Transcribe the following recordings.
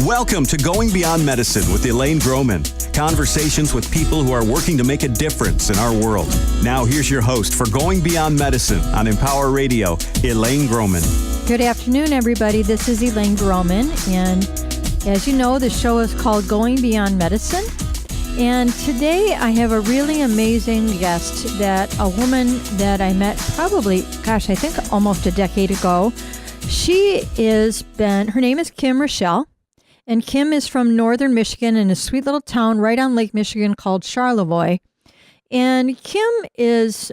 Welcome to Going Beyond Medicine with Elaine Groman. Conversations with people who are working to make a difference in our world. Now here's your host for Going Beyond Medicine on Empower Radio, Elaine Groman. Good afternoon, everybody. This is Elaine Groman, and as you know, the show is called Going Beyond Medicine. And today I have a really amazing guest, that a woman that I met probably, I think almost a decade ago. Her name is Richelle. And Kim is from northern Michigan in a sweet little town right on Lake Michigan called Charlevoix. And Kim is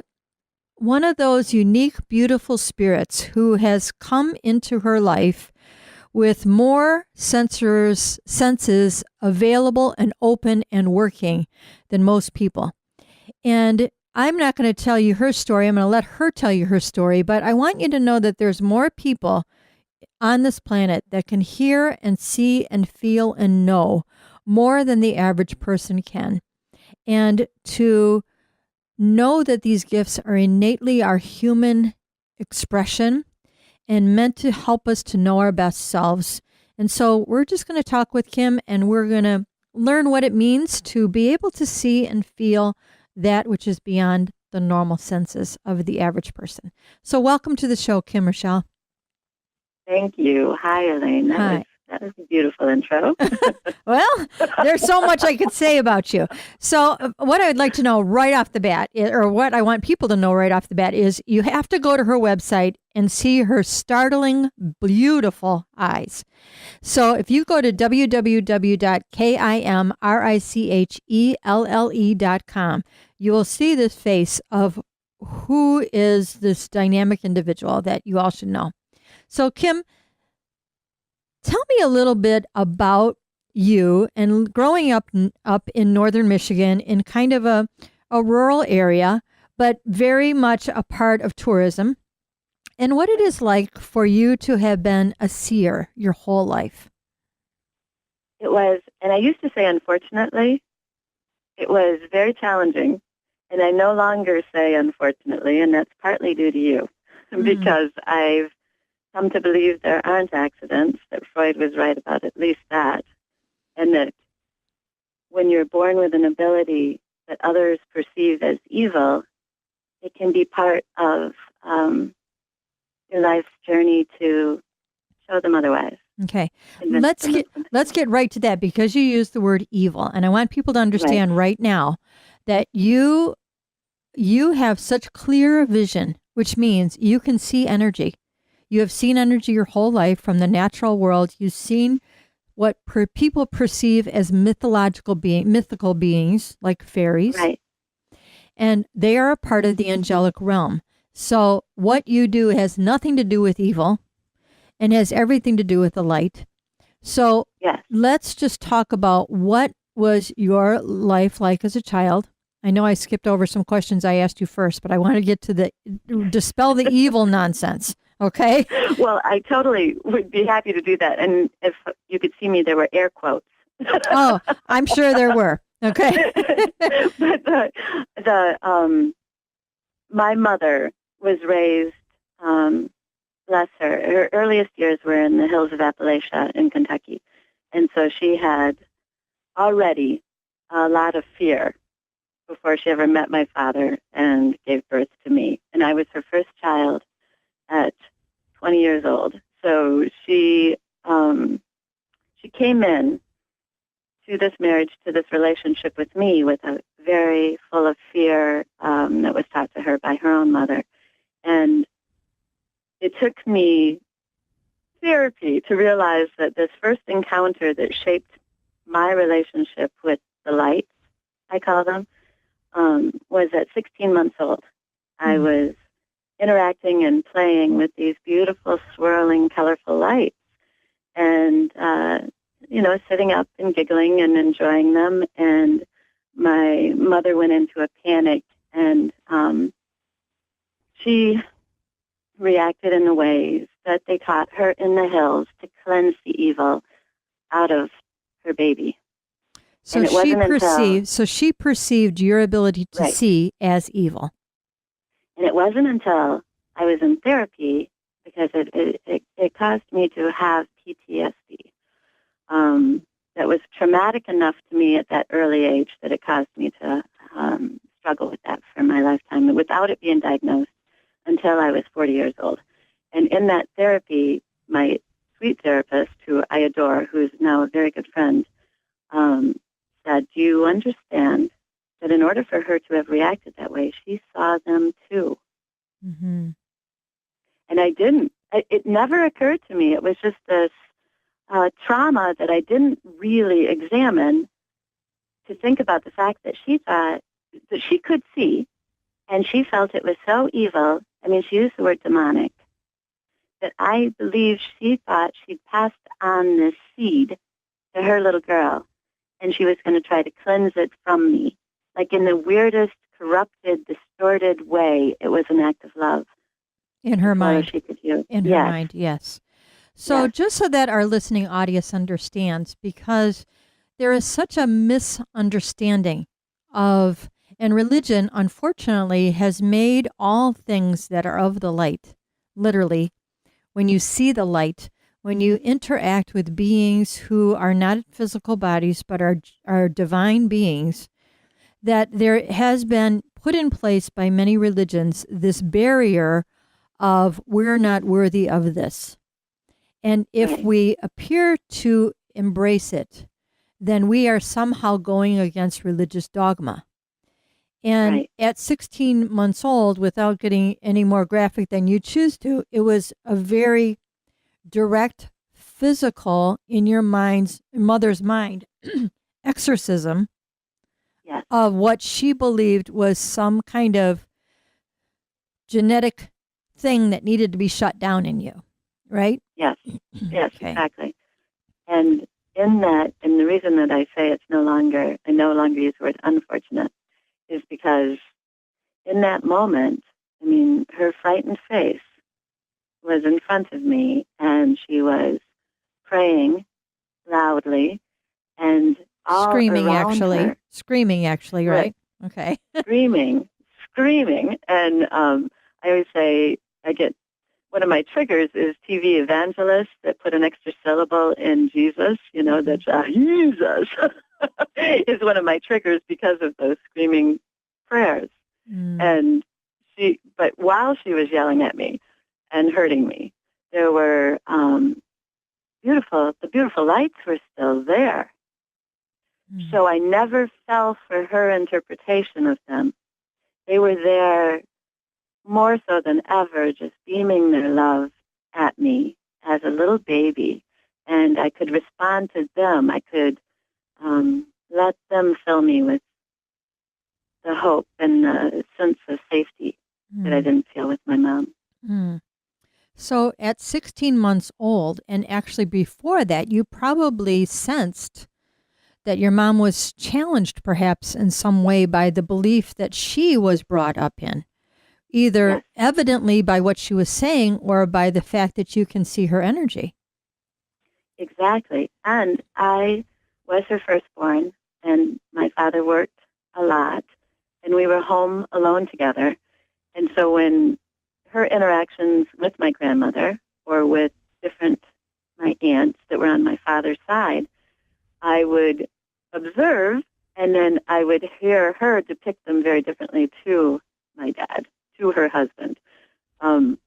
one of those unique, beautiful spirits who has come into her life with more senses available and open and working than most people. And I'm not going to tell you her story. I'm going to let her tell you her story. But I want you to know that there's more people on this planet that can hear and see and feel and know more than the average person can. And to know that these gifts are innately our human expression and meant to help us to know our best selves. And so we're just going to talk with Kim, and we're going to learn what it means to be able to see and feel that which is beyond the normal senses of the average person. So welcome to the show, Kim Richelle. Thank you. Hi, Elaine. That was a beautiful intro. Well, there's so much I could say about you. So what I would like to know right off the bat, or what I want people to know right off the bat, is you have to go to her website and see her startling, beautiful eyes. So if you go to www.kimrichelle.com, you will see this face of who is this dynamic individual that you all should know. So, Kim, tell me a little bit about you and growing up in northern Michigan in kind of a rural area, but very much a part of tourism, and what it is like for you to have been a seer your whole life. It was, and I used to say unfortunately, it was very challenging, and I no longer say unfortunately, and that's partly due to you, because I've come to believe there aren't accidents, that Freud was right about at least that, and that when you're born with an ability that others perceive as evil, it can be part of your life's journey to show them otherwise. Okay, let's get right to that, because you used the word evil, and I want people to understand right now that you have such clear vision, which means you can see energy. You have seen energy your whole life from the natural world. You've seen what people perceive as mythological mythical beings like fairies. Right. And they are a part of the angelic realm. So what you do has nothing to do with evil and has everything to do with the light. So Let's just talk about what was your life like as a child. I know I skipped over some questions I asked you first, but I want to get to dispel the evil nonsense. Okay. Well, I totally would be happy to do that. And if you could see me, there were air quotes. Oh, I'm sure there were. Okay. But my mother was raised, bless her earliest years were in the hills of Appalachia in Kentucky. And so she had already a lot of fear before she ever met my father and gave birth to me. And I was her first child at 20 years old. So she came in to this marriage, to this relationship with me, with a very full of fear that was taught to her by her own mother. And it took me therapy to realize that this first encounter that shaped my relationship with the lights, I call them, was at 16 months old. I was interacting and playing with these beautiful, swirling, colorful lights, and sitting up and giggling and enjoying them. And my mother went into a panic, and she reacted in the ways that they taught her in the hills to cleanse the evil out of her baby. So she perceived your ability to see as evil. And it wasn't until I was in therapy, because it caused me to have PTSD. was traumatic enough to me at that early age that it caused me to struggle with that for my lifetime without it being diagnosed until I was 40 years old. And in that therapy, my sweet therapist, who I adore, who's now a very good friend, said, do you understand that in order for her to have reacted that way, she saw them too? Mm-hmm. And I didn't. It never occurred to me. It was just this trauma that I didn't really examine to think about the fact that she thought that she could see, and she felt it was so evil. I mean, she used the word demonic, that I believe she thought she'd passed on this seed to her little girl, and she was going to try to cleanse it from me. Like in the weirdest, corrupted, distorted way, it was an act of love. In her mind. She could do. In her mind, yes. So just so that our listening audience understands, because there is such a misunderstanding of, and religion, unfortunately, has made all things that are of the light, literally, when you see the light, when you interact with beings who are not physical bodies but are divine beings, that there has been put in place by many religions this barrier of we're not worthy of this. And if we appear to embrace it, then we are somehow going against religious dogma. And at 16 months old, without getting any more graphic than you choose to, it was a very direct, physical, in your mother's mind, exorcism of what she believed was some kind of genetic thing that needed to be shut down in you, right? Yes, exactly. And in that, and the reason that I say I no longer use the word unfortunate, is because in that moment, I mean, her frightened face was in front of me, and she was praying loudly, and all screaming, actually, right? Okay. screaming, and I always say one of my triggers is TV evangelists that put an extra syllable in Jesus, that's Jesus is one of my triggers because of those screaming prayers. And but while she was yelling at me and hurting me, there were the beautiful lights were still there. So I never fell for her interpretation of them. They were there more so than ever, just beaming their love at me as a little baby. And I could respond to them. I could let them fill me with the hope and the sense of safety that I didn't feel with my mom. So at 16 months old, and actually before that, you probably sensed that your mom was challenged perhaps in some way by the belief that she was brought up in, either evidently by what she was saying or by the fact that you can see her energy. Exactly. And I was her firstborn, and my father worked a lot, and we were home alone together. And so when her interactions with my grandmother or with my aunts that were on my father's side, I would observe, and then I would hear her depict them very differently to my dad, to her husband, and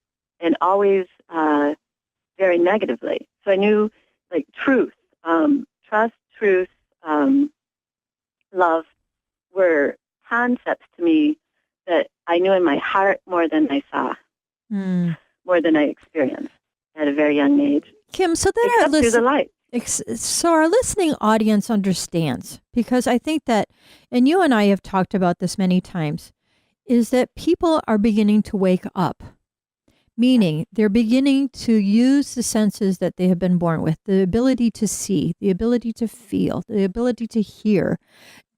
always very negatively. So I knew, truth, trust, truth, love were concepts to me that I knew in my heart more than I saw, more than I experienced at a very young age. Kim, so that our listening audience understands, because I think that, and you and I have talked about this many times, is that people are beginning to wake up, meaning they're beginning to use the senses that they have been born with, the ability to see, the ability to feel, the ability to hear,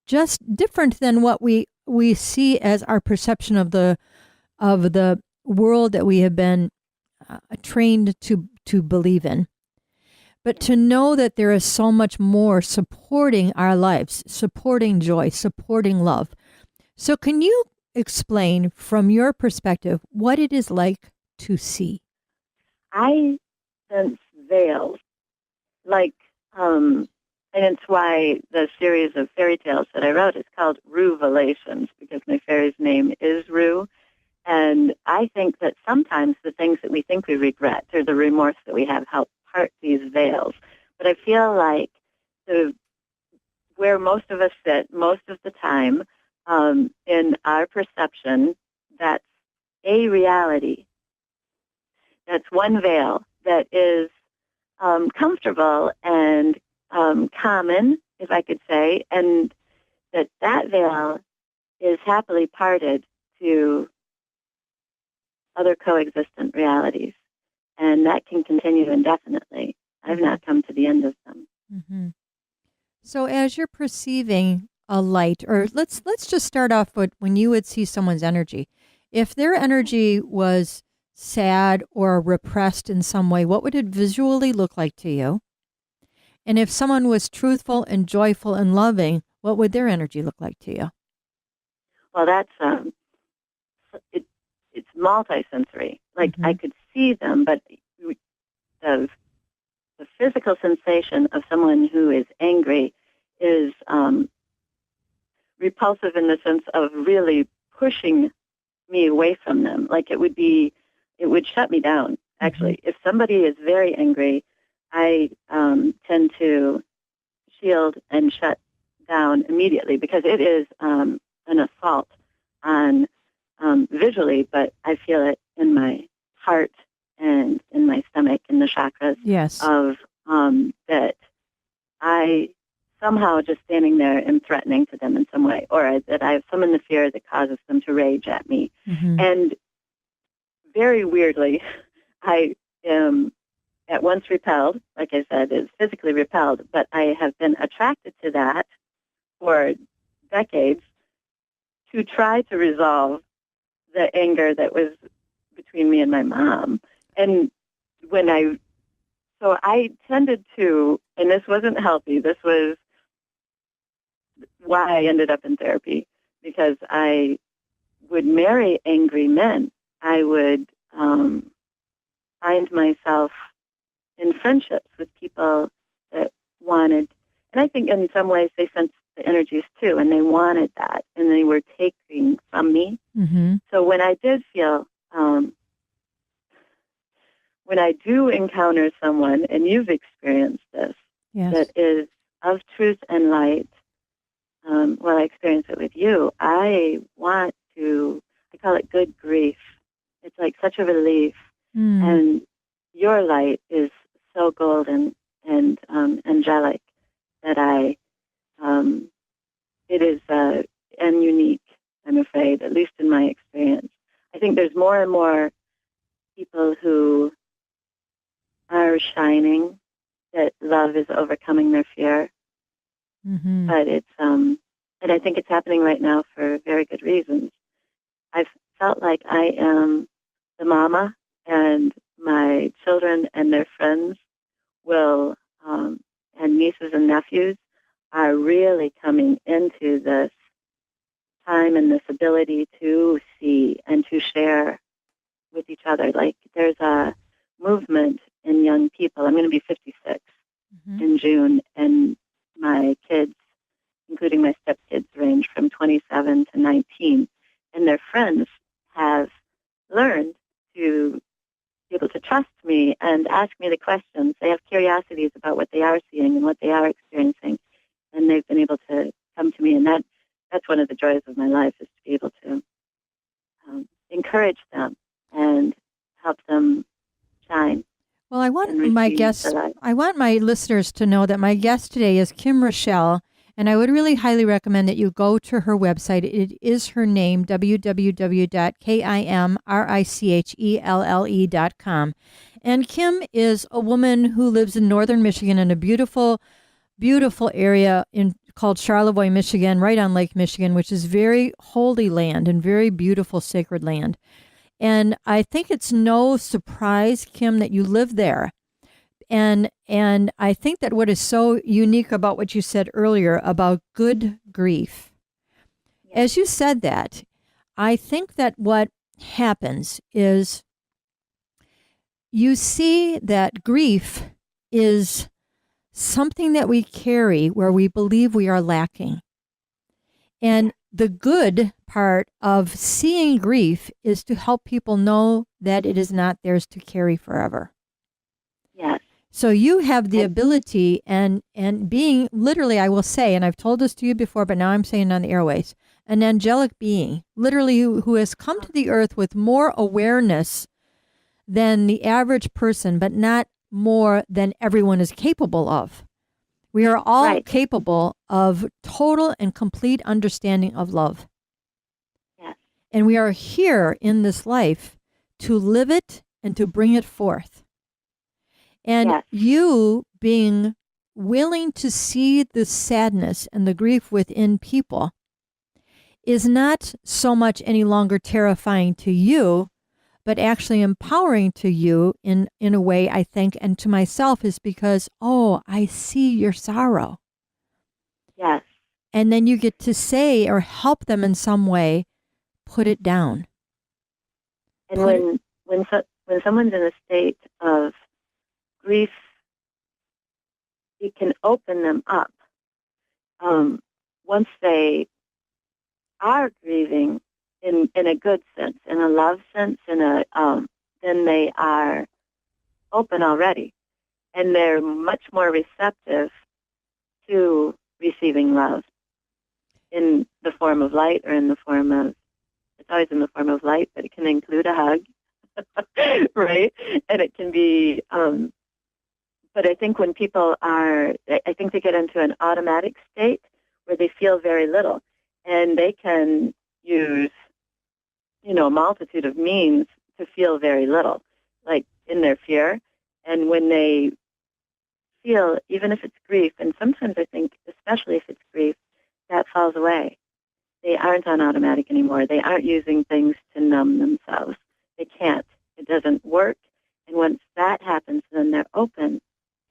just different than what we see as our perception of the world that we have been trained to believe in. But to know that there is so much more supporting our lives, supporting joy, supporting love. So can you explain from your perspective what it is like to see? I sense veils, like And it's why the series of fairy tales that I wrote is called Ruvelations, because my fairy's name is Rue. And I think that sometimes the things that we think we regret or the remorse that we have help part these veils. But I feel like where most of us sit most of the time in our perception, that's a reality. That's one veil that is comfortable and common, if I could say, and that veil is happily parted to other coexistent realities, and that can continue indefinitely. I've not come to the end of them. Mm-hmm. So as you're perceiving a light, or let's just start off with when you would see someone's energy. If their energy was sad or repressed in some way, what would it visually look like to you? And if someone was truthful and joyful and loving, what would their energy look like to you? Well, that's it's multisensory. Like I could see them, but the physical sensation of someone who is angry is repulsive in the sense of really pushing me away from them. Like it would shut me down, actually. If somebody is very angry, I tend to shield and shut down immediately because it is an assault on visually, but I feel it in my heart and in my stomach, in the chakras. Yes. Of that I somehow just standing there am threatening to them in some way, or that I have summoned the fear that causes them to rage at me. And very weirdly, I am at once repelled, like I said, is physically repelled, but I have been attracted to that for decades to try to resolve the anger that was between me and my mom. And so I tended to, and this wasn't healthy, this was why I ended up in therapy, because I would marry angry men. I would find myself in friendships with people that wanted, and I think in some ways they sensed the energies too, and they wanted that, and they were taking from me. So when I did feel, when I do encounter someone, and you've experienced this, that is of truth and light, well, I experience it with you, I call it good grief. It's like such a relief. And your light is so golden and angelic that it is and unique, I'm afraid, at least in my experience. I think there's more and more people who are shining, that love is overcoming their fear. But it's, and I think it's happening right now for very good reasons. I've felt like I am the mama, and my children and their friends will, and nieces and nephews are really coming into this time and this ability to see and to share with each other. Like there's a movement in young people. I'm going to be 56 in June, and my kids, including my stepkids, range from 27 to 19, and their friends have learned to be able to trust me and ask me the questions. They have curiosities about what they are seeing and what they are experiencing, and they've been able to come to me, and that's one of the joys of my life, is to be able to encourage them and help them shine. Well, I want my listeners to know that my guest today is Kim Richelle, and I would really highly recommend that you go to her website. It is her name, www.kimrichelle.com. And Kim is a woman who lives in northern Michigan in a beautiful, beautiful area called Charlevoix, Michigan, right on Lake Michigan, which is very holy land and very beautiful sacred land. And I think it's no surprise, Kim, that you live there. And I think that what is so unique about what you said earlier about good grief, as you said that, I think that what happens is you see that grief is something that we carry where we believe we are lacking. And the good part of seeing grief is to help people know that it is not theirs to carry forever. Yes. So you have the ability and being literally, I will say, and I've told this to you before, but now I'm saying on the airways, an angelic being, literally who has come to the earth with more awareness than the average person, but not more than everyone is capable of. We are all capable of total and complete understanding of love. Yes. And we are here in this life to live it and to bring it forth. And you being willing to see the sadness and the grief within people is not so much any longer terrifying to you, but actually empowering to you in a way, I think, and to myself, is because, oh, I see your sorrow. Yes. And then you get to say or help them in some way, put it down. And when someone's in a state of grief, it can open them up. Once they are grieving in a good sense, in a love sense, then they are open already, and they're much more receptive to receiving love in the form of light, or in the form of, it's always in the form of light, but it can include a hug, right? And it can be, but I think when people I think they get into an automatic state where they feel very little, and they can use, a multitude of means to feel very little, like in their fear. And when they feel, even if it's grief, and sometimes I think, especially if it's grief, that falls away. They aren't on automatic anymore. They aren't using things to numb themselves. They can't. It doesn't work. And once that happens, then they're open.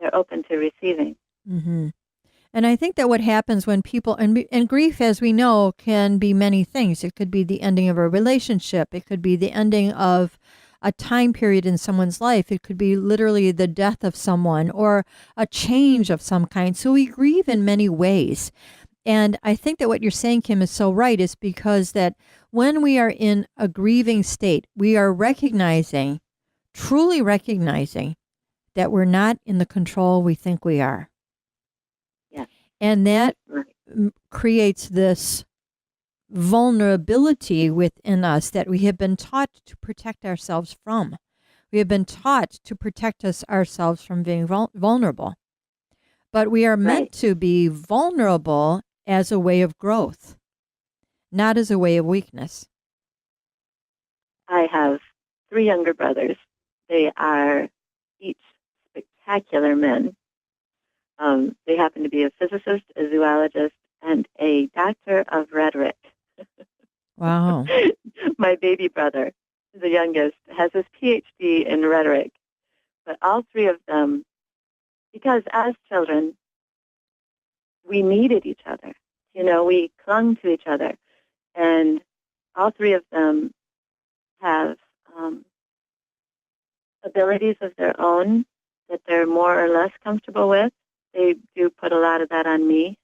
They're open to receiving. Mm-hmm. And I think that what happens when people, and grief, as we know, can be many things. It could be the ending of a relationship. It could be the ending of a time period in someone's life. It could be literally the death of someone or a change of some kind. So we grieve in many ways. And I think that what you're saying, Kim, is so right, is because that when we are in a grieving state, we are recognizing, truly recognizing, that we're not in the control we think we are. Yeah. And that creates this vulnerability within us that we have been taught to protect ourselves from. We have been taught to protect ourselves from being vulnerable. But we are meant to be vulnerable as a way of growth, not as a way of weakness. I have 3 younger brothers. They are each spectacular men. They happen to be a physicist, a zoologist, and a doctor of rhetoric. Wow. My baby brother, the youngest, has his PhD in rhetoric. But all 3 of them, because as children, we needed each other. We clung to each other. And all 3 of them have abilities of their own that they're more or less comfortable with. They do put a lot of that on me.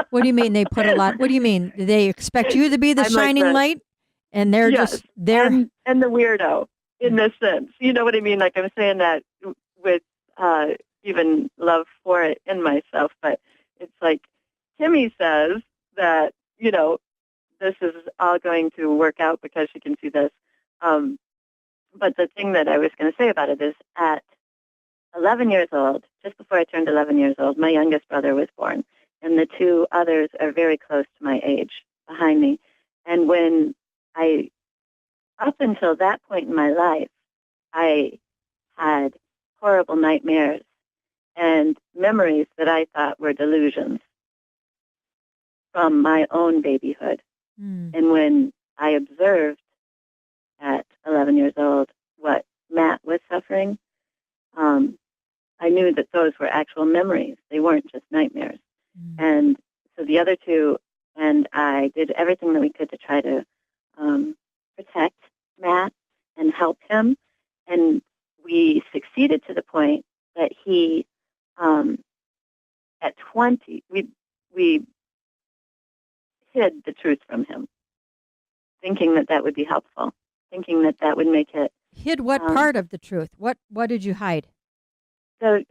What do you mean they put a lot? What do you mean? They expect you to be the shining light, and they're just there? And the weirdo, in this sense. You know what I mean? Like, I'm saying that with even love for it in myself. But it's like Timmy says that, this is all going to work out because she can see this. But the thing that I was going to say about it is, at 11 years old, just before I turned 11 years old, my youngest brother was born. And the 2 others are very close to my age, behind me. And when up until that point in my life, I had horrible nightmares and memories that I thought were delusions from my own babyhood. And when I observed at 11 years old what Matt was suffering, I knew that those were actual memories. They weren't just nightmares. And so the other 2 and I did everything that we could to try to protect Matt and help him. And we succeeded to the point that he 20, we hid the truth from him, thinking that would be helpful, thinking that would make it. Hid what part of the truth? What did you hide? The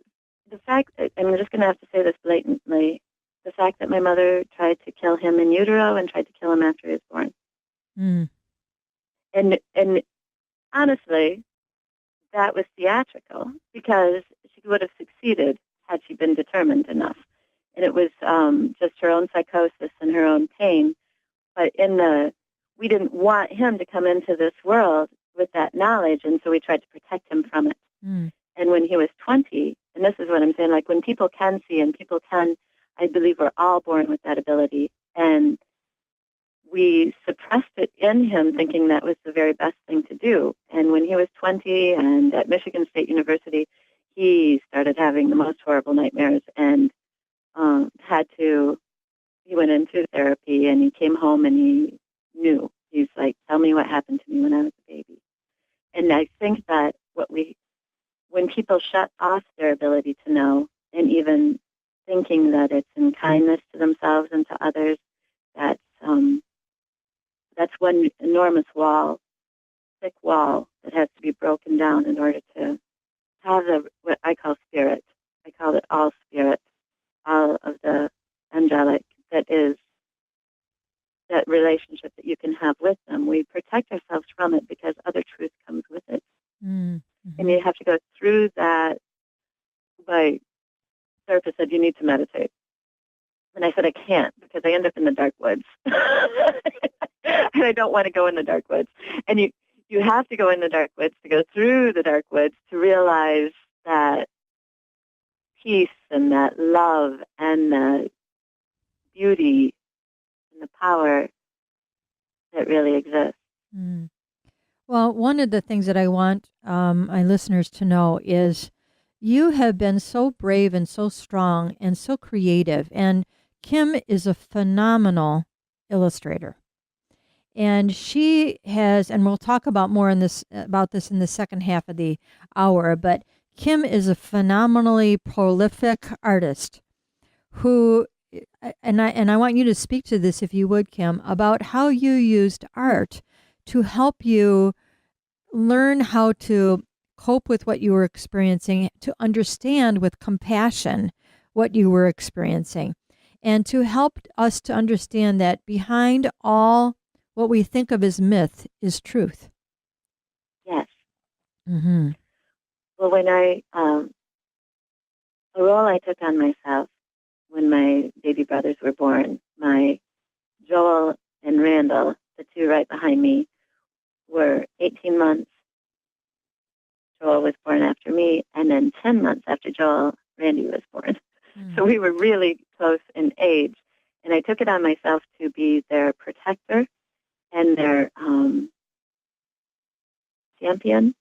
fact that, I'm just going to have to say this blatantly, the fact that my mother tried to kill him in utero and tried to kill him after he was born. Mm. And honestly, that was theatrical because she would have succeeded had she been determined enough. And it was just her own psychosis and her own pain. But we didn't want him to come into this world with that knowledge, and so we tried to protect him from it. Mm. And when he was 20, and this is what I'm saying, like when people can see and people can, I believe we're all born with that ability. And we suppressed it in him, thinking that was the very best thing to do. And when he was 20 and at Michigan State University, he started having the most horrible nightmares and he went into therapy, and he came home and he knew. He's like, tell me what happened to me when I was a baby. And I think that when people shut off their ability to know, and even thinking that it's in kindness to themselves and to others, that's one enormous wall, thick wall that has to be broken down in order to have what I call spirit. I call it all spirit, all of the angelic, that is that relationship that you can have with them. We protect ourselves from it because other truth comes with it. Mm-hmm. And you have to go through that. My therapist said, you need to meditate. And I said, I can't because I end up in the dark woods. And I don't want to go in the dark woods. And you have to go in the dark woods to go through the dark woods to realize that peace and that love and the beauty and the power that really exists. Mm. Well, one of the things that I want my listeners to know is you have been so brave and so strong and so creative. And Kim is a phenomenal illustrator. And she has, and we'll talk about more about this in the second half of the hour, but Kim is a phenomenally prolific artist who, and I want you to speak to this, if you would, Kim, about how you used art to help you learn how to cope with what you were experiencing, to understand with compassion what you were experiencing, and to help us to understand that behind all what we think of as myth is truth. Yes. Mm-hmm. Well, when a role I took on myself when my baby brothers were born, my Joel and Randall, the two right behind me, were 18 months. Joel was born after me, and then 10 months after Joel, Randy was born. Mm. So we were really close in age, and I took it on myself to be their protector and their champion.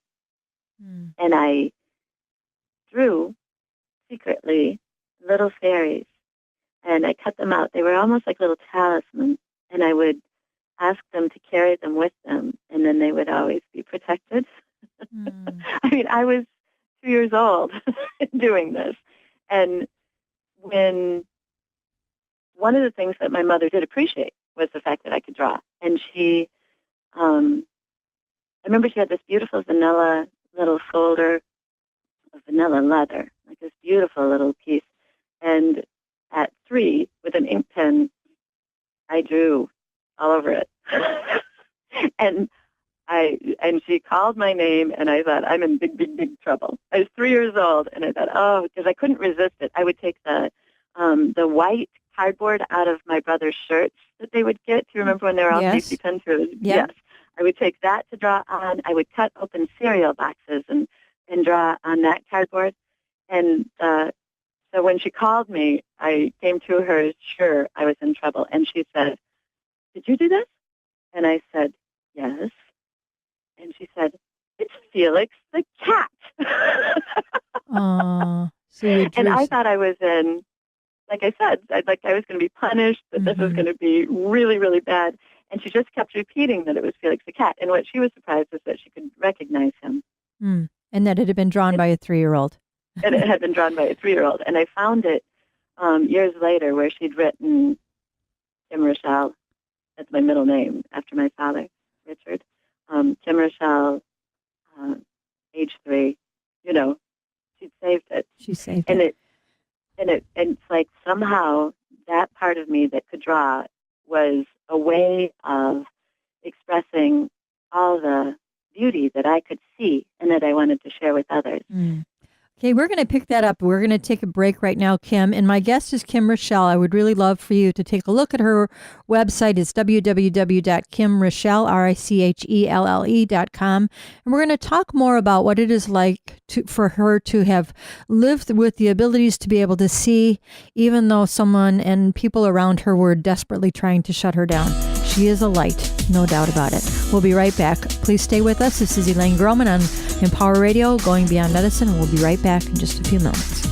Mm. And I drew secretly little fairies, and I cut them out. They were almost like little talismans, and I would ask them to carry them with them, and then they would always be protected. Mm. I mean, I was 2 years old doing this. And when one of the things that my mother did appreciate was the fact that I could draw. And she, I remember she had this beautiful vanilla little folder of vanilla leather, like this beautiful little piece. And at 3, with an ink pen, I drew all over it. And she called my name, and I thought, I'm in big, big, big trouble. I was 3 years old, and I thought, because I couldn't resist it. I would take the white cardboard out of my brother's shirts that they would get. Do you remember when they were all safety pins? Yes. I would take that to draw on. I would cut open cereal boxes and draw on that cardboard. And so when she called me, I came to her sure I was in trouble. And she said, did you do this? And I said, yes. And she said, it's Felix the cat. And I thought I was in, like I said, I was going to be punished, that this was going to be really, really bad. And she just kept repeating that it was Felix the cat. And what she was surprised is that she could recognize him. And that it had been drawn by a 3-year-old. And it had been drawn by a 3-year-old. And I found it years later where she'd written Kim Richelle, that's my middle name after my father, Richard. Kim Richelle, age 3, she'd saved it. She saved and it. And it's like somehow that part of me that could draw was a way of expressing all the beauty that I could see and that I wanted to share with others. Okay, we're going to pick that up. We're going to take a break right now, Kim. And my guest is Kim Richelle. I would really love for you to take a look at her website. It's www.kimrichelle.com. And we're going to talk more about what it is like for her to have lived with the abilities to be able to see, even though someone and people around her were desperately trying to shut her down. She is a light, no doubt about it. We'll be right back. Please stay with us. This is Elaine Groman on Empower Radio, Going Beyond Medicine. We'll be right back in just a few moments.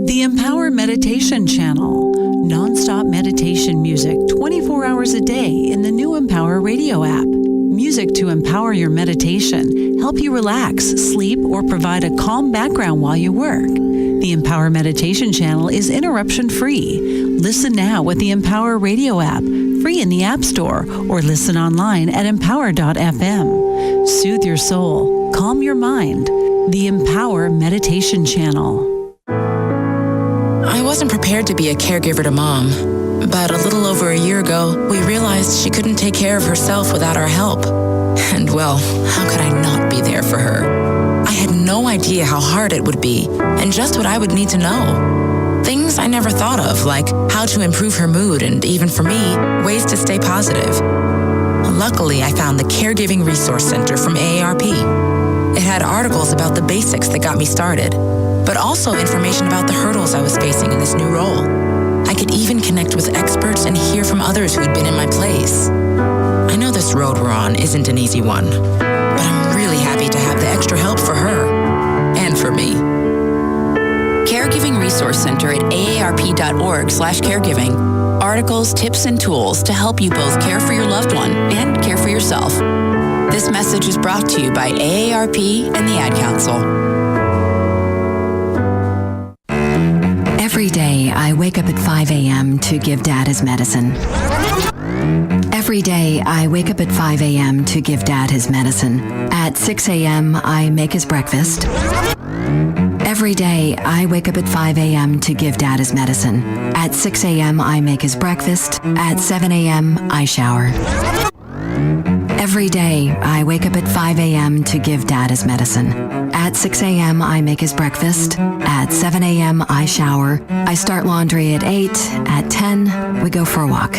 The Empower Meditation Channel. Non-stop meditation music 24 hours a day in the new Empower Radio app. Music to empower your meditation, help you relax, sleep, or provide a calm background while you work. The Empower Meditation Channel is interruption-free. Listen now with the Empower Radio app, free in the App Store, or listen online at empower.fm. Soothe your soul, calm your mind. The Empower Meditation Channel. I wasn't prepared to be a caregiver to Mom, but a little over a year ago, we realized she couldn't take care of herself without our help. And well, how could I not be there for her? I had no idea how hard it would be, and just what I would need to know. Things I never thought of, like how to improve her mood, and even for me, ways to stay positive. Luckily, I found the Caregiving Resource Center from AARP. It had articles about the basics that got me started, but also information about the hurdles I was facing in this new role. I could even connect with experts and hear from others who'd been in my place. I know this road we're on isn't an easy one, but I'm really happy to have the extra help for her and for me. Caregiving Resource Center at aarp.org/caregiving. Articles, tips, and tools to help you both care for your loved one and care for yourself. This message is brought to you by AARP and the Ad Council. Every day, I wake up at 5 a.m. to give Dad his medicine. Every day, I wake up at 5 a.m. to give Dad his medicine. At 6 a.m., I make his breakfast. Every day, I wake up at 5 a.m. to give Dad his medicine. At 6 a.m., I make his breakfast. At 7 a.m., I shower. Every day, I wake up at 5 a.m. to give Dad his medicine. At 6 a.m., I make his breakfast. At 7 a.m., I shower. I start laundry at 8. At 10, we go for a walk.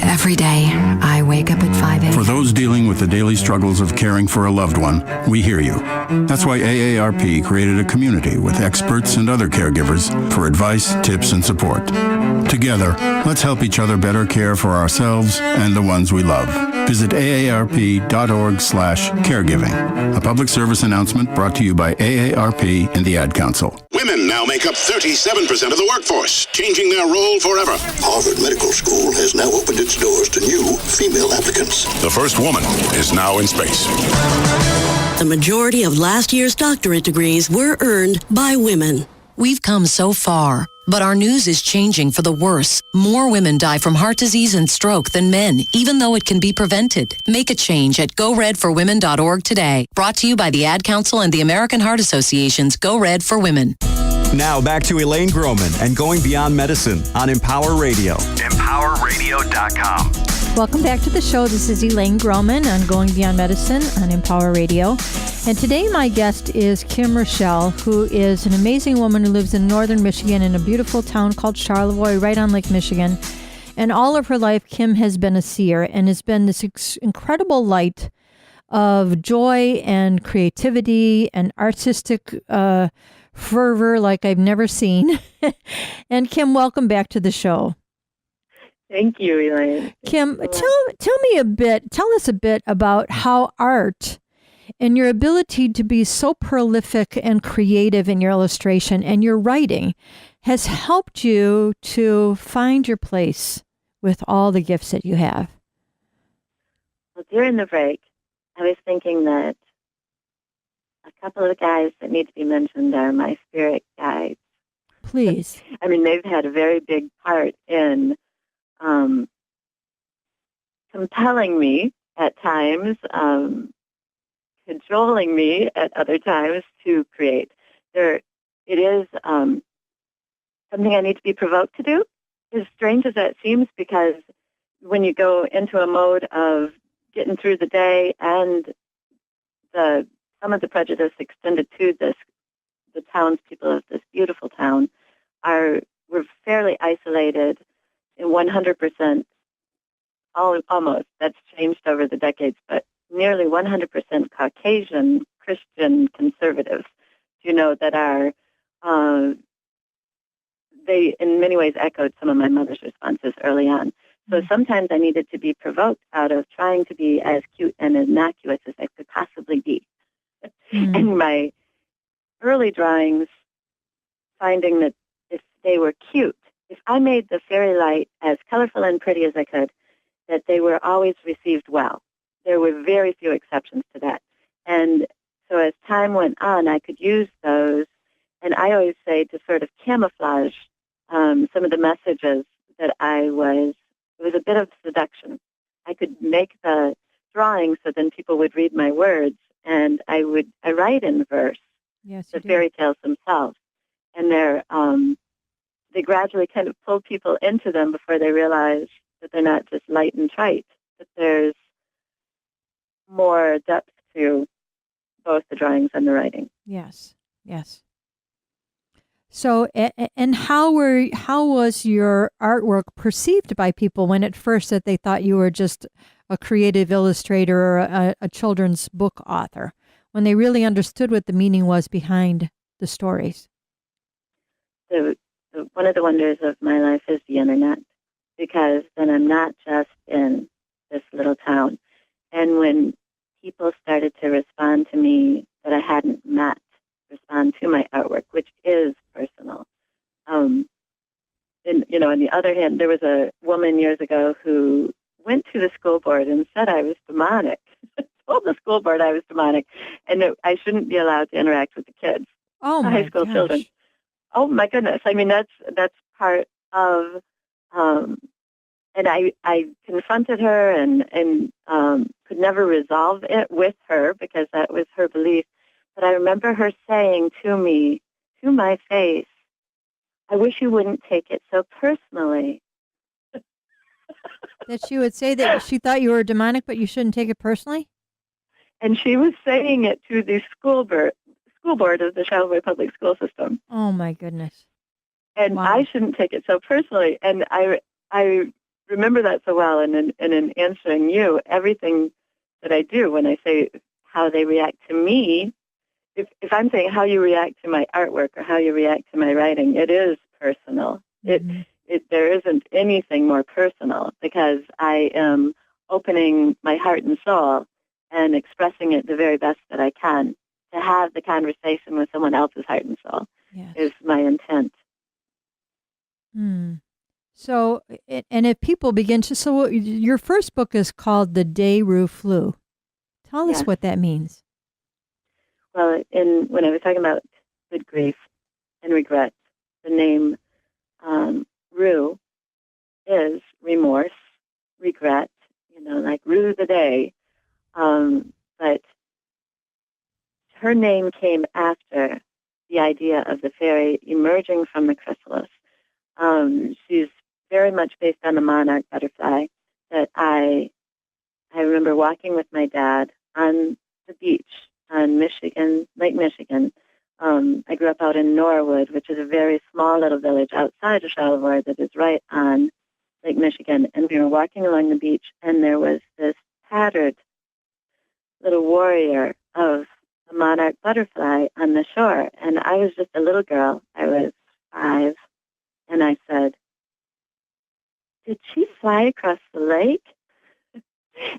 Every day, I wake up at 5 a.m. For those dealing with the daily struggles of caring for a loved one, we hear you. That's why AARP created a community with experts and other caregivers for advice, tips, and support. Together, let's help each other better care for ourselves and the ones we love. Visit aarp.org/caregiving. A public service announcement brought to you by AARP and the Ad Council. Women now make up 37% of the workforce, changing their role forever. Harvard Medical School has now opened its doors to new female applicants. The first woman is now in space. The majority of last year's doctorate degrees were earned by women. We've come so far, but our news is changing for the worse. More women die from heart disease and stroke than men, even though it can be prevented. Make a change at GoRedForWomen.org today. Brought to you by the Ad Council and the American Heart Association's Go Red for Women. Now back to Elaine Groman and Going Beyond Medicine on Empower Radio. EmpowerRadio.com. Welcome back to the show. This is Elaine Groman on Going Beyond Medicine on Empower Radio. And today my guest is Kim Richelle, who is an amazing woman who lives in northern Michigan in a beautiful town called Charlevoix, right on Lake Michigan. And all of her life, Kim has been a seer and has been this incredible light of joy and creativity and artistic fervor like I've never seen. And Kim, welcome back to the show. Thank you, Elaine. Kim, tell us a bit about how art and your ability to be so prolific and creative in your illustration and your writing has helped you to find your place with all the gifts that you have. Well, during the break, I was thinking that a couple of the guys that need to be mentioned are my spirit guides. Please. I mean, they've had a very big part in compelling me at times, cajoling me at other times to create. It is something I need to be provoked to do, as strange as that seems, because when you go into a mode of getting through the day and some of the prejudice extended to the townspeople of this beautiful town we're fairly isolated in 100%, almost, that's changed over the decades, but nearly 100% Caucasian Christian conservatives, that are, they in many ways echoed some of my mother's responses early on. So sometimes I needed to be provoked out of trying to be as cute and innocuous as I could possibly be. And my early drawings, finding that if they were cute, if I made the fairy light as colorful and pretty as I could, that they were always received well. There were very few exceptions to that. And so as time went on, I could use those, and I always say to sort of camouflage some of the messages that it was a bit of seduction. I could make the drawing so then people would read my words, and I write in verse, the fairy tales themselves. And they gradually kind of pull people into them before they realize that they're not just light and trite, that there's more depth to both the drawings and the writing. Yes. So, and how was your artwork perceived by people when at first that they thought you were just a creative illustrator or a children's book author, when they really understood what the meaning was behind the stories? One of the wonders of my life is the internet, because then I'm not just in this little town. And when people started to respond to me that I hadn't met, respond to my artwork, which is personal. And, on the other hand, there was a woman years ago who went to the school board and said I was demonic. Told the school board I was demonic, and that I shouldn't be allowed to interact with the kids, the high school children. Oh my goodness! I mean, that's part of. And I confronted her and could never resolve it with her because that was her belief. But I remember her saying to me, to my face, "I wish you wouldn't take it so personally." That she would say that she thought you were demonic, but you shouldn't take it personally? And she was saying it to the school board of the Charlevoix Public School System. Oh, my goodness. And wow. I shouldn't take it so personally. And I remember that so well. And in answering you, everything that I do when I say how they react to me, if I'm saying how you react to my artwork or how you react to my writing, it is personal. Mm-hmm. There isn't anything more personal because I am opening my heart and soul and expressing it the very best that I can. To have the conversation with someone else's heart and soul is my intent. So, and if people begin to, so your first book is called The Day Rue Flew. Tell us what that means. Well, when I was talking about good grief and regret, the name Rue is remorse, regret, like rue the day. But her name came after the idea of the fairy emerging from the chrysalis. She's very much based on the monarch butterfly that I remember walking with my dad on the beach on Lake Michigan. I grew up out in Norwood, which is a very small little village outside of Charlevoix that is right on Lake Michigan. And we were walking along the beach, and there was this tattered little warrior of a monarch butterfly on the shore. And I was just a little girl. I was 5. And I said, "Did she fly across the lake?"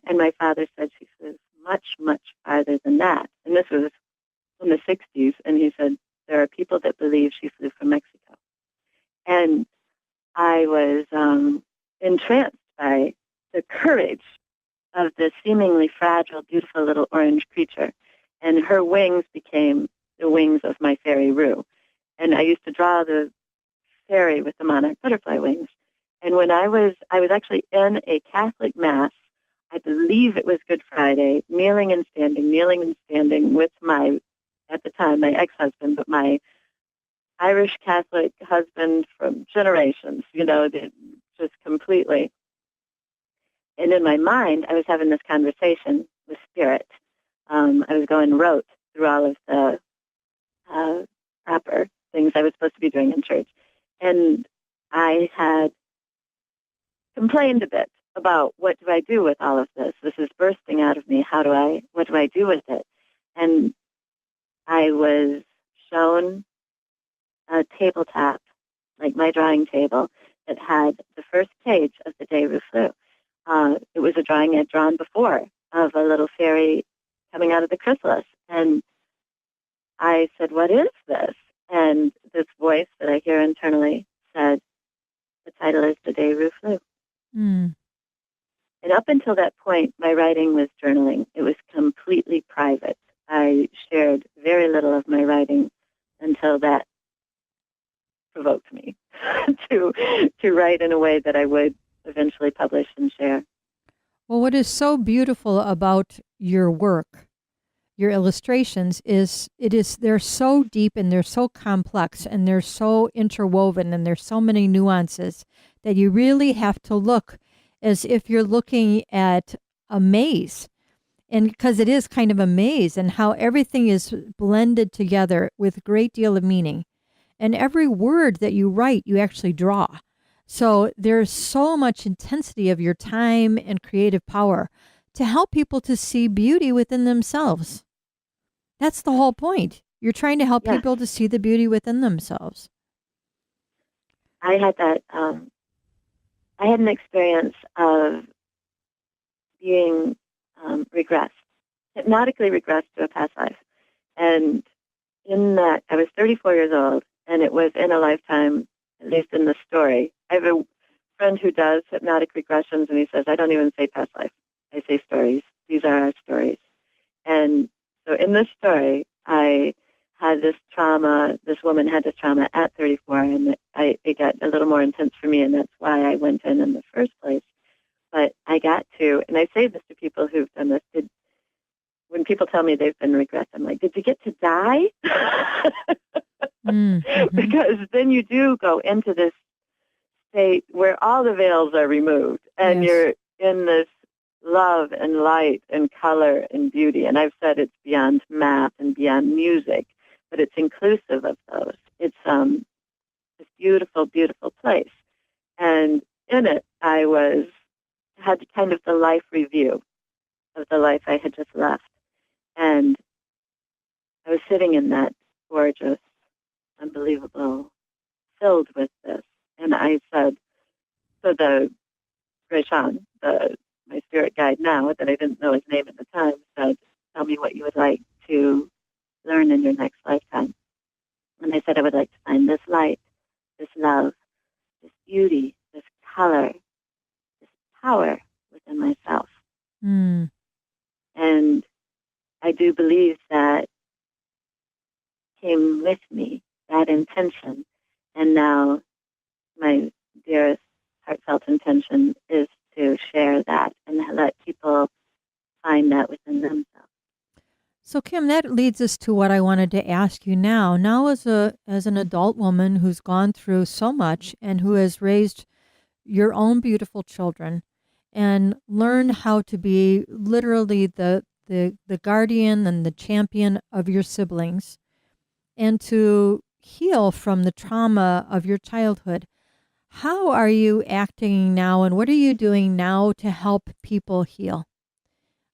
And my father said she flew much, much farther than that. And this was in the 60s. And he said, there are people that believe she flew from Mexico. And I was entranced by the courage of this seemingly fragile, beautiful little orange creature. And her wings became the wings of my fairy Rue. And I used to draw the fairy with the monarch butterfly wings. And when I was actually in a Catholic Mass, I believe it was Good Friday, kneeling and standing with my, at the time, my ex-husband, but my Irish Catholic husband from generations, just completely. And in my mind, I was having this conversation with Spirit. I was going rote through all of the proper things I was supposed to be doing in church. And I had complained a bit about what do I do with all of this? This is bursting out of me. What do I do with it? And I was shown a tabletop, like my drawing table, that had the first page of the day Rue flew. It was a drawing I'd drawn before of a little fairy coming out of the chrysalis. And I said, what is this? And this voice that I hear internally said, the title is The Day Rue Flew. Mm. And up until that point, my writing was journaling. It was completely private. I shared very little of my writing until that provoked me to write in a way that I would eventually publish and share. Well, what is so beautiful about your work, your illustrations, they're so deep and they're so complex and they're so interwoven and there's so many nuances that you really have to look as if you're looking at a maze. And because it is kind of a maze, and how everything is blended together with a great deal of meaning. And every word that you write, you actually draw. So there's so much intensity of your time and creative power to help people to see beauty within themselves. That's the whole point. You're trying to help people to see the beauty within themselves. I had that. I had an experience of being regressed, hypnotically regressed to a past life. And in that, I was 34 years old, and it was in a lifetime, at least in the story. I have a friend who does hypnotic regressions, and he says, I don't even say past life. I say stories. These are our stories. And so in this story, I had this trauma, this woman had this trauma at 34, and it got a little more intense for me, and that's why I went in the first place. But I got to, and I say this to people who've done this, when people tell me they've been regressed, I'm like, did you get to die? Mm-hmm. Because then you do go into this state where all the veils are removed, and you're in this love and light and color and beauty. And I've said it's beyond math and beyond music, but it's inclusive of those. It's this beautiful, beautiful place. And in it, I had kind of the life review of the life I had just left. And I was sitting in that gorgeous, unbelievable, filled with this. And I said, so the Richelle, my spirit guide now, that I didn't know his name at the time, said, tell me what you would like to learn in your next lifetime. And I said, I would like to find this light, this love, this beauty, this color, this power within myself. Mm. And I do believe that came with me, that intention. And now my dearest heartfelt intention is to share that and let people find that within themselves. So Kim, that leads us to what I wanted to ask you now. Now as an adult woman who's gone through so much and who has raised your own beautiful children and learned how to be literally the guardian and the champion of your siblings and to heal from the trauma of your childhood, how are you acting now and what are you doing now to help people heal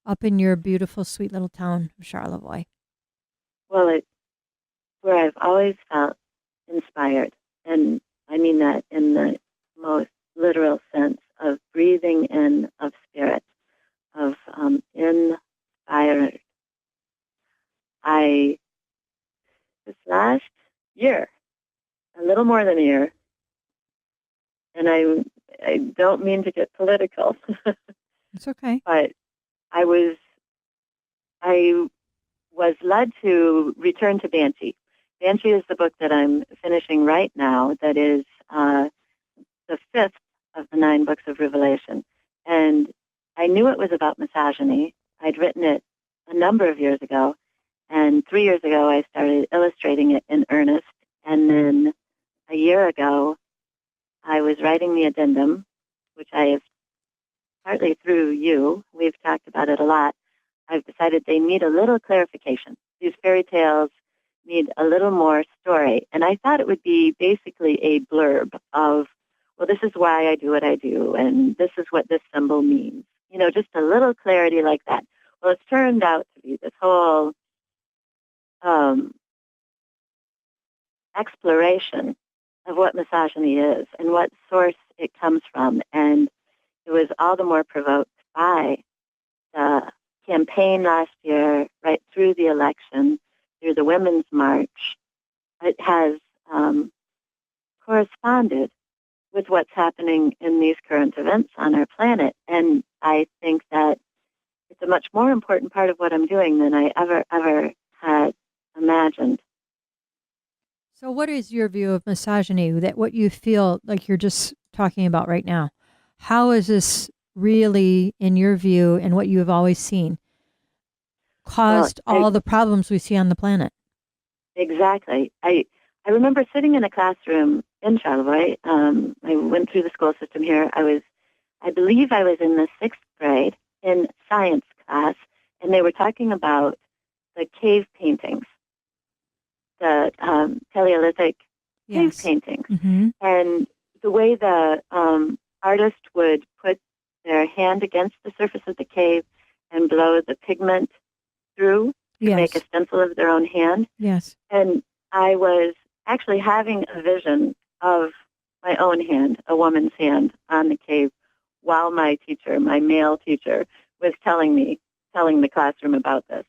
up in your beautiful, sweet little town of Charlevoix? Well, it's where I've always felt inspired, and I mean that in the most literal sense of breathing in of spirit, of inspired. This last year, a little more than a year, and I don't mean to get political. It's okay. But I was led to return to Banshee. Banshee is the book that I'm finishing right now that is the fifth of the 9 books of Revelation. And I knew it was about misogyny. I'd written it a number of years ago, and 3 years ago I started illustrating it in earnest. And then a year ago, I was writing the addendum, which I have partly through you. We've talked about it a lot. I've decided they need a little clarification. These fairy tales need a little more story. And I thought it would be basically a blurb of, well, this is why I do what I do, and this is what this symbol means. You know, just a little clarity like that. Well, it's turned out to be this whole exploration of what misogyny is and what source it comes from. And it was all the more provoked by the campaign last year, right through the election, through the Women's March. It has corresponded with what's happening in these current events on our planet. And I think that it's a much more important part of what I'm doing than I ever had imagined. So what is your view of misogyny, that what you feel like you're just talking about right now? How is this really, in your view, and what you have always seen, caused all the problems we see on the planet? Exactly. I remember sitting in a classroom in Charlevoix. I went through the school system here. I believe I was in the 6th grade in science class, and they were talking about the cave paintings, the Paleolithic cave paintings, and the way the artist would put their hand against the surface of the cave and blow the pigment through to make a stencil of their own hand. Yes. And I was actually having a vision of my own hand, a woman's hand, on the cave while my teacher, my male teacher, was telling the classroom about this.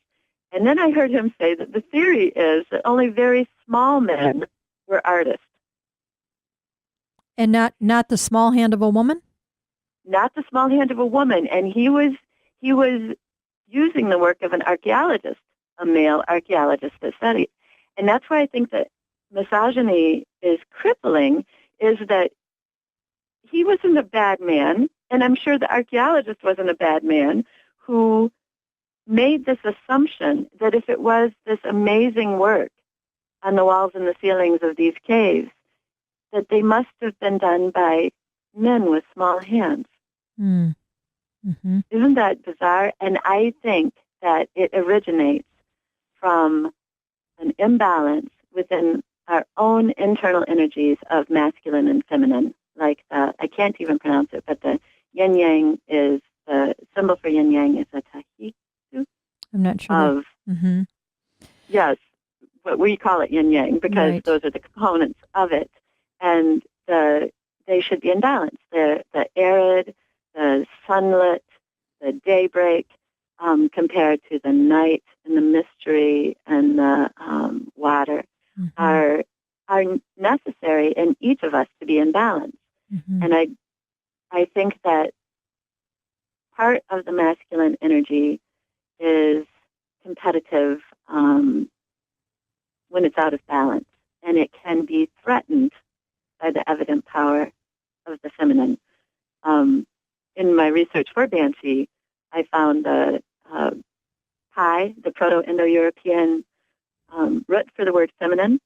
And then I heard him say that the theory is that only very small men were artists. And not the small hand of a woman? Not the small hand of a woman. And he was using the work of an archaeologist, a male archaeologist that studied. And that's why I think that misogyny is crippling, is that he wasn't a bad man, and I'm sure the archaeologist wasn't a bad man, who made this assumption that if it was this amazing work on the walls and the ceilings of these caves, that they must have been done by men with small hands. Isn't that bizarre? And I think that it originates from an imbalance within our own internal energies of masculine and feminine. Like I can't even pronounce it, but the yin-yang is, the symbol for yin-yang is a tahitu. I'm not sure. Yes, but we call it yin-yang because those are the components of it. And they should be in balance. The arid, the sunlit, the daybreak, compared to the night and the mystery and the water, are necessary in each of us to be in balance. And I think that part of the masculine energy is competitive when it's out of balance, and it can be threatened by the evident power of the feminine. In my research for Banshee, I found the Pi, the Proto-Indo-European root for the word feminine,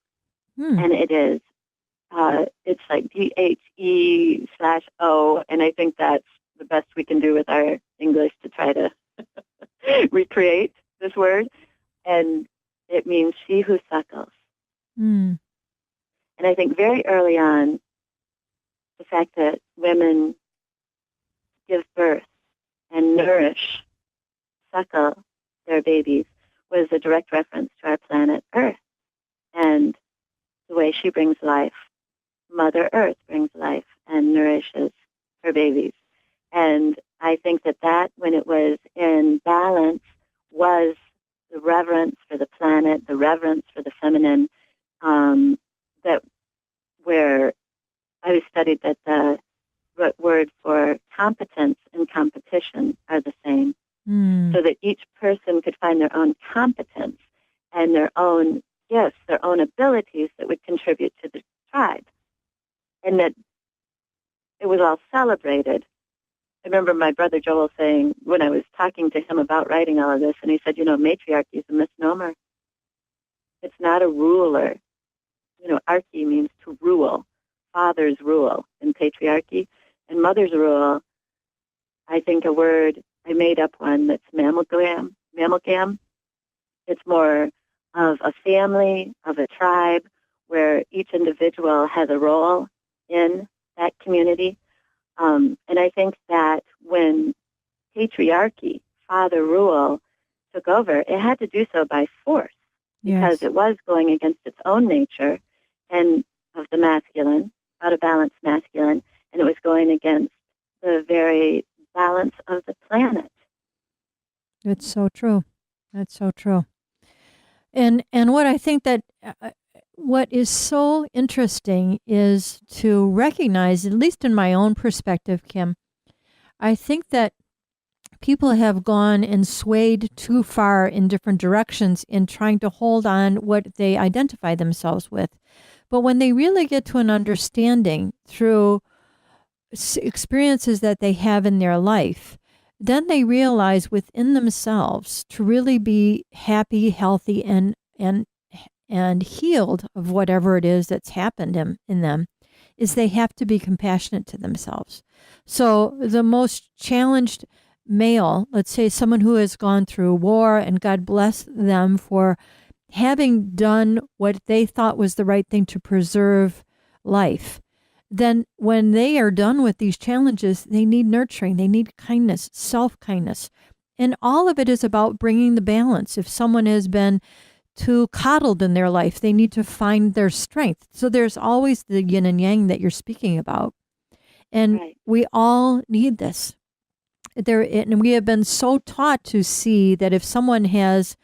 and it is it's like DHE/O, and I think that's the best we can do with our English to try to recreate this word, and it means she who suckles. And I think very early on, the fact that women give birth and nourish, suckle their babies was a direct reference to our planet Earth and the way she brings life. Mother Earth brings life and nourishes her babies. And I think that when it was in balance, was the reverence for the planet, the reverence for the feminine, that where I studied that the word for competence and competition are the same. so that each person could find their own competence and their own gifts, their own abilities that would contribute to the tribe, and that it was all celebrated. I remember my brother Joel saying, when I was talking to him about writing all of this, and he said, matriarchy is a misnomer. It's not a ruler. Archy means to rule. Father's rule in patriarchy. And mother's rule, I think a word, I made up one that's mammogam. It's more of a family, of a tribe, where each individual has a role in that community. And I think that when patriarchy, father rule, took over, it had to do so by force, because it was going against its own nature and of the masculine, out of balance masculine, and it was going against the very balance of the planet. It's so true. That's so true. And what I think that what is so interesting is to recognize, at least in my own perspective, Kim, I think that people have gone and swayed too far in different directions in trying to hold on what they identify themselves with. But when they really get to an understanding through experiences that they have in their life, then they realize within themselves to really be happy, healthy, and healed of whatever it is that's happened in them, is they have to be compassionate to themselves. So the most challenged male, let's say someone who has gone through war, and God bless them for having done what they thought was the right thing to preserve life, then when they are done with these challenges, they need nurturing, they need kindness, self-kindness. And all of it is about bringing the balance. If someone has been too coddled in their life, they need to find their strength. So there's always the yin and yang that you're speaking about. And we all need this. And we have been so taught to see that if someone has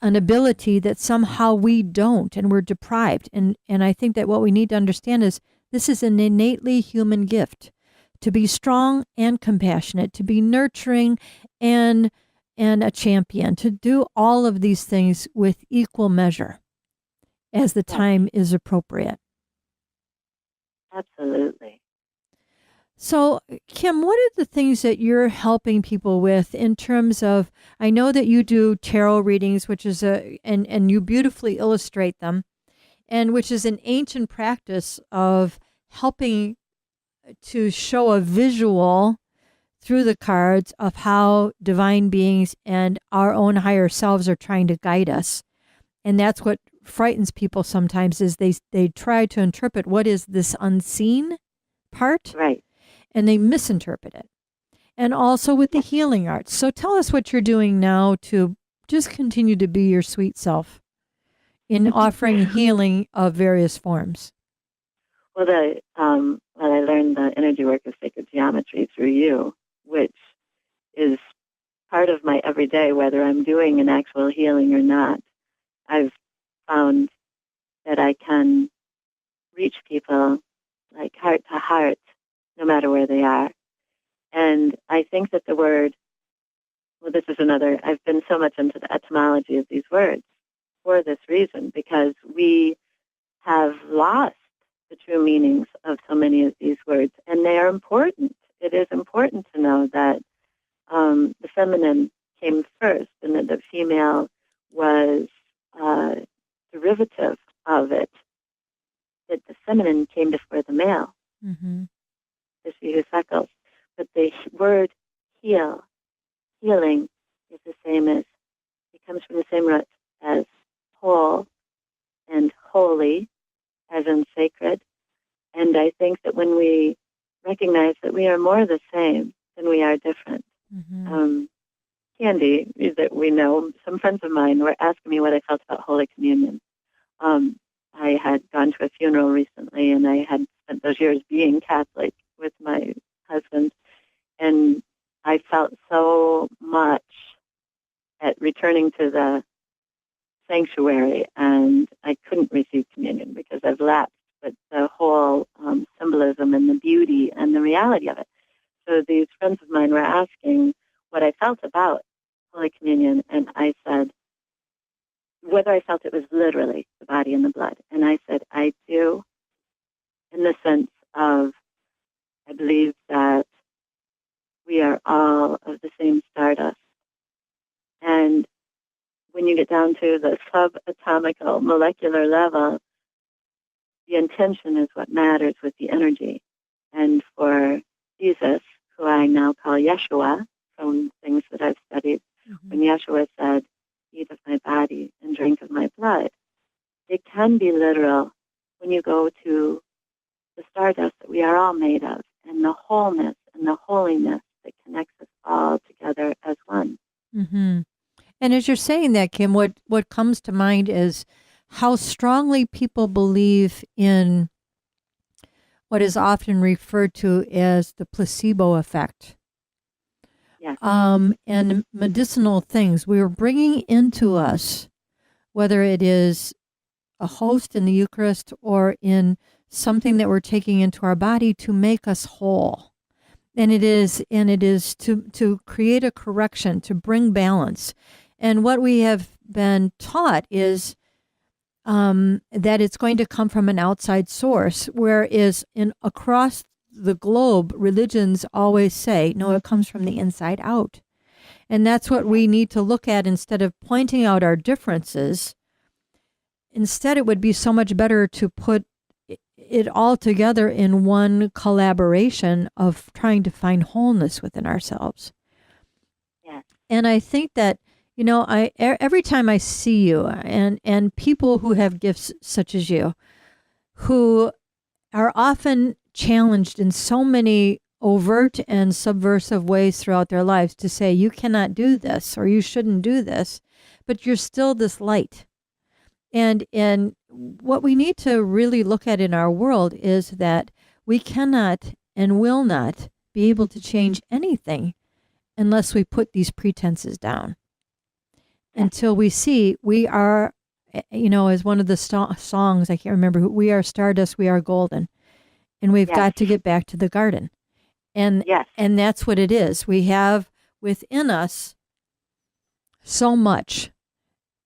an ability that somehow we don't, and we're deprived. And I think that what we need to understand is this is an innately human gift, to be strong and compassionate, to be nurturing and a champion, to do all of these things with equal measure as the time is appropriate. Absolutely. So, Kim, what are the things that you're helping people with in terms of, I know that you do tarot readings, which is and you beautifully illustrate them, and which is an ancient practice of helping to show a visual through the cards of how divine beings and our own higher selves are trying to guide us. And that's what frightens people sometimes, is they try to interpret what is this unseen part. Right. And they misinterpret it. And also with the healing arts. So tell us what you're doing now to just continue to be your sweet self in offering healing of various forms. Well, I learned the energy work of sacred geometry through you, which is part of my everyday, whether I'm doing an actual healing or not. I've found that I can reach people like heart to heart, no matter where they are. And I think that the word, well, this is another, I've been so much into the etymology of these words for this reason, because we have lost the true meanings of so many of these words, and they are important. It is important to know that the feminine came first, and that the female was derivative of it, that the feminine came before the male. Mm-hmm. Is he who suckles. But the word healing is the same as, it comes from the same root as whole and holy, as in sacred. And I think that when we recognize that we are more the same than we are different. Mm-hmm. Candy, that we know, some friends of mine were asking me what I felt about Holy Communion. I had gone to a funeral recently, and I had spent those years being Catholic with my husband, and I felt so much at returning to the sanctuary, and I couldn't receive communion because I've lapsed, but the whole symbolism and the beauty and the reality of it. So these friends of mine were asking what I felt about Holy Communion, and I said, whether I felt it was literally the body and the blood. And I said, I do, in the sense of, I believe that we are all of the same stardust. And when you get down to the subatomical molecular level, the intention is what matters with the energy. And for Jesus, who I now call Yeshua, from things that I've studied, when Yeshua said, eat of my body and drink of my blood, it can be literal when you go to the stardust that we are all made of, and the wholeness and the holiness that connects us all together as one. Mm-hmm. And as you're saying that, Kim, what comes to mind is how strongly people believe in what is often referred to as the placebo effect. Yes. And medicinal things we are bringing into us, whether it is a host in the Eucharist or in something that we're taking into our body to make us whole. And it is to create a correction, to bring balance. And what we have been taught is that it's going to come from an outside source, whereas across the globe, religions always say, no, it comes from the inside out. And that's what we need to look at instead of pointing out our differences. Instead, it would be so much better to put it all together in one collaboration of trying to find wholeness within ourselves. Yes. And I think that, every time I see you and people who have gifts such as you, who are often challenged in so many overt and subversive ways throughout their lives to say, you cannot do this or you shouldn't do this, but you're still this light. And what we need to really look at in our world is that we cannot and will not be able to change anything unless we put these pretenses down. Until we see we are, as one of the songs, I can't remember, we are stardust, we are golden. And we've got to get back to the garden. And that's what it is. We have within us so much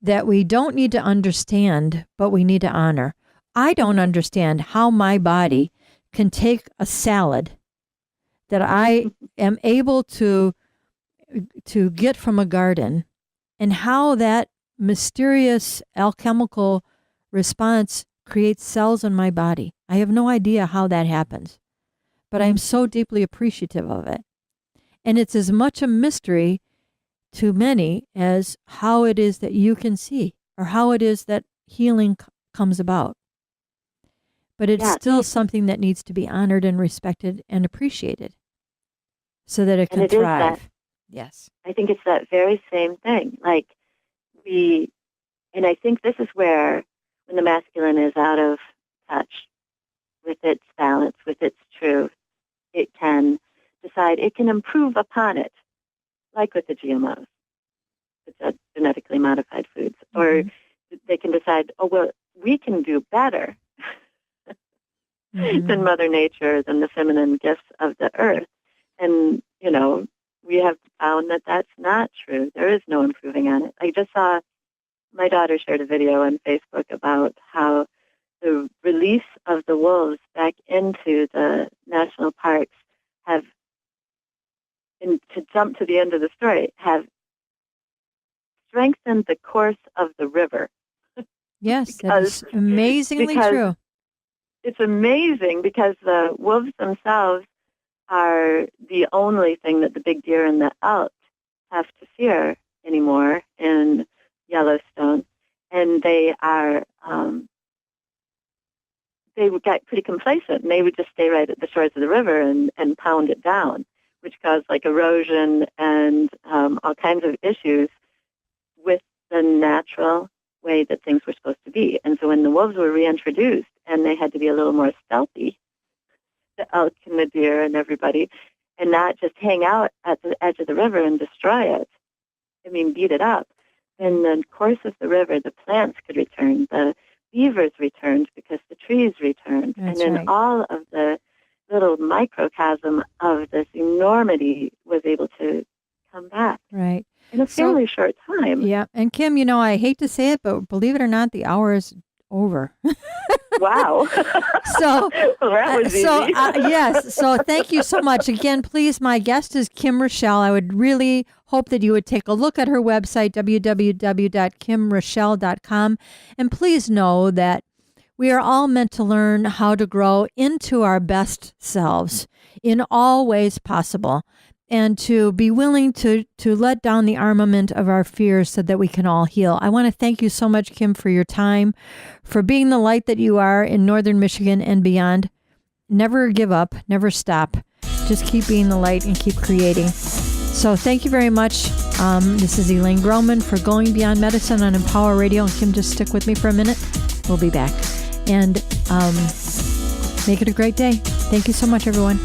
that we don't need to understand, but we need to honor. I don't understand how my body can take a salad that I am able to get from a garden, and how that mysterious alchemical response creates cells in my body. I have no idea how that happens, but I'm so deeply appreciative of it. And it's as much a mystery to many as how it is that you can see, or how it is that healing comes about. But it's still something that needs to be honored and respected and appreciated so that it can thrive. Yes. I think it's that very same thing. And I think this is where, when the masculine is out of touch with its balance, with its truth, it can decide it can improve upon it, like with the GMOs, with the genetically modified foods. Or they can decide, we can do better than Mother Nature, than the feminine gifts of the earth. And, we have found that that's not true. There is no improving on it. I just saw my daughter shared a video on Facebook about how the release of the wolves back into the national parks to jump to the end of the story, have strengthened the course of the river. Yes, that is amazingly true. It's amazing because the wolves themselves are the only thing that the big deer and the elk have to fear anymore in Yellowstone. And they are, they got pretty complacent, and they would just stay right at the shores of the river and pound it down, which caused erosion and all kinds of issues with the natural way that things were supposed to be. And so when the wolves were reintroduced and they had to be a little more stealthy, the elk and the deer and everybody, and not just hang out at the edge of the river and destroy it, beat it up. In the course of the river, the plants could return, the beavers returned because the trees returned. That's and then right. all of the little microcosm of this enormity was able to come back. Right. in a fairly short time. Yeah. And Kim, I hate to say it, but believe it or not, the hour is over. Wow. So, well, that was easy. Yes. So thank you so much. Again, please, my guest is Kim Richelle. I would really hope that you would take a look at her website, www.kimrichelle.com. And please know that we are all meant to learn how to grow into our best selves in all ways possible, and to be willing to let down the armament of our fears so that we can all heal. I want to thank you so much, Kim, for your time, for being the light that you are in Northern Michigan and beyond. Never give up, never stop. Just keep being the light and keep creating. So thank you very much. This is Elaine Groman for Going Beyond Medicine on Empower Radio. And Kim, just stick with me for a minute. We'll be back. And make it a great day. Thank you so much, everyone.